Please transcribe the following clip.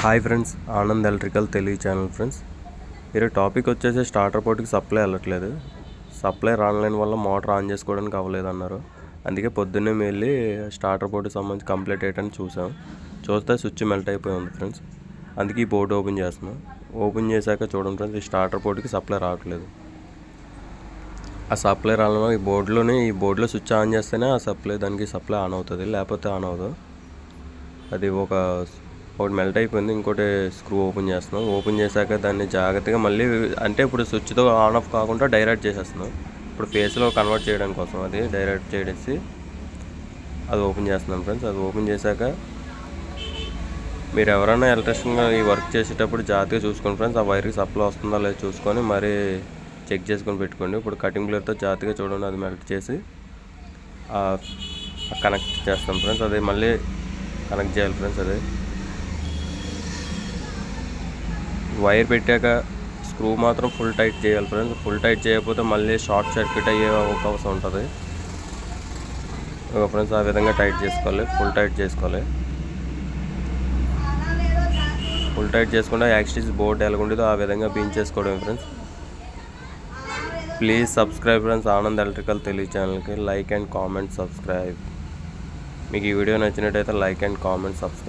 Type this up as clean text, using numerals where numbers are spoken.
Hi friends, Anand electrical Telugu channel friends. ఈరోజు topic వచ్చేసి starter పోర్ట్కి supply వెళ్ళట్లేదు. సప్లై రాలేని వల్ల మోటార్ ఆన్ చేసుకోవడానికి అవ్వలేదు అన్నారు. అందుకే పొద్దున్నే వెళ్ళి స్టార్టర్ పోర్ట్కి సంబంధించి కంప్లీట్ అయ్యని చూస్తే స్విచ్ మెల్ట్ అయిపోయి ఉంది ఫ్రెండ్స్. అందుకే ఈ బోర్డు ఓపెన్ చేస్తున్నాం. ఓపెన్ చేశాక చూడండి ఫ్రెండ్స్, ఈ స్టార్టర్ పోర్ట్కి సప్లై రావట్లేదు. ఆ సప్లై రావడం ఈ బోర్డులో స్విచ్ ఆన్ చేస్తేనే ఆ దానికి సప్లై ఆన్ అవుతుంది, లేకపోతే ఆన్ అవ్వదు. అది ఒకటి మెల్ట్ అయిపోయింది. ఇంకోటి స్క్రూ ఓపెన్ చేస్తున్నాం. ఓపెన్ చేశాక దాన్ని జాగ్రత్తగా మళ్ళీ అంటే ఇప్పుడు స్విచ్తో ఆన్ ఆఫ్ కాకుండా డైరెక్ట్ చేసేస్తున్నాం. ఇప్పుడు ఫేస్లో కన్వర్ట్ చేయడం కోసం అది డైరెక్ట్ చేసి అది ఓపెన్ చేస్తున్నాం ఫ్రెండ్స్. అది ఓపెన్ చేశాక మీరు ఎవరైనా ఎలక్ట్రిషియన్గా ఈ వర్క్ చేసేటప్పుడు జాగ్రత్తగా చూసుకోండి ఫ్రెండ్స్. ఆ వైర్కి సప్లై వస్తుందా లేదో చూసుకొని మరీ చెక్ చేసుకొని పెట్టుకోండి. ఇప్పుడు కటింగ్ ప్లేట్తో జాగ్రత్తగా చూడండి, అది మెల్ట్ చేసి కనెక్ట్ చేస్తాం ఫ్రెండ్స్. అది మళ్ళీ కనెక్ట్ చేయాలి ఫ్రెండ్స్. అది వైర్ పెట్టాక స్క్రూ మాత్రం ఫుల్ టైట్ చేయాలి ఫ్రెండ్స్. ఫుల్ టైట్ చేయకపోతే మళ్ళీ షార్ట్ సర్క్యూట్ అయ్యే అవకాశం ఉంటుంది ఫ్రెండ్స్. ఆ విధంగా టైట్ చేసుకోవాలి, ఫుల్ టైట్ చేసుకోవాలి. ఫుల్ టైట్ చేసుకుంటే యాక్సిస్ బోర్డు ఎలాగుండేదో ఆ విధంగా బిన్ చేసుకోవడం friends. Please subscribe friends Anand electrical Telugu ఛానల్కి. Like and comment subscribe. మీకు ఈ వీడియో నచ్చినట్టయితే లైక్ అండ్ కామెంట్ సబ్స్క్రైబ్.